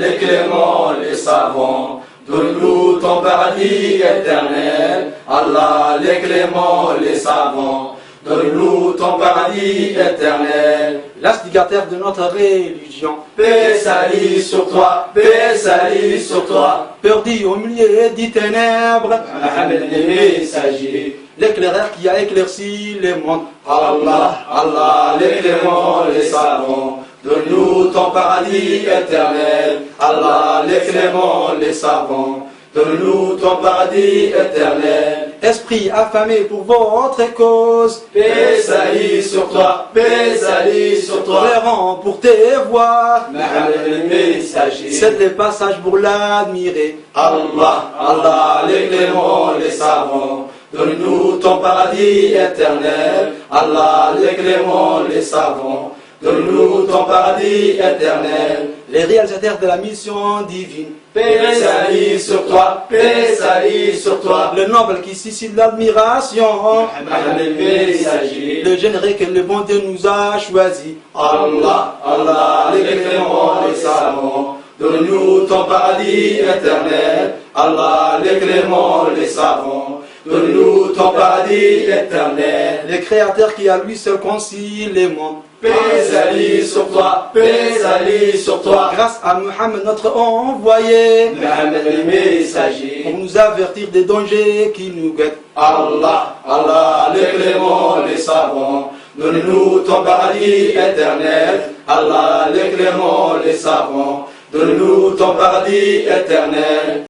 les cléments, les savants. Donne-nous ton paradis éternel. Allah, les cléments, les savants. Donne-nous ton paradis éternel. L'instigateur de notre religion. Paix salut sur toi, paix salut sur toi. Perdu au milieu des ténèbres. Mohammed le messager. L'éclaireur qui a éclairci les mondes. Allah, Allah, les cléments, les savants. Donne-nous ton paradis éternel. Allah, les cléments, les savants. Donne-nous ton paradis éternel. Esprit affamé pour votre cause. Paix salut sur toi, paix salut sur toi. Tolérant pour tes voix. Mohammed le messager. C'est le passage pour l'admirer. Allah, Allah, les cléments, les savants. Donne-nous ton paradis éternel. Allah, les cléments, les savants. Donne-nous ton paradis éternel. Les réalisateurs de la mission divine. Paix salut sur toi, paix salut sur toi. Le noble qui suscite l'admiration. Mohammed le messager. Le généreux que le bon Dieu nous a choisi. Allah, Allah, les cléments, les savants. Donne-nous ton paradis éternel. Allah, les cléments, les savants. Donne-nous ton paradis éternel. Le créateur qui à lui seul concilie les mondes. Paix salut sur toi, paix salut sur toi. Grâce à Mohammed notre envoyé. Mohammed le messager. Pour nous avertir des dangers qui nous guettent. Allah, Allah, les cléments, les savants. Donne-nous ton paradis éternel. Allah, les cléments, les savants. Donne-nous ton paradis éternel.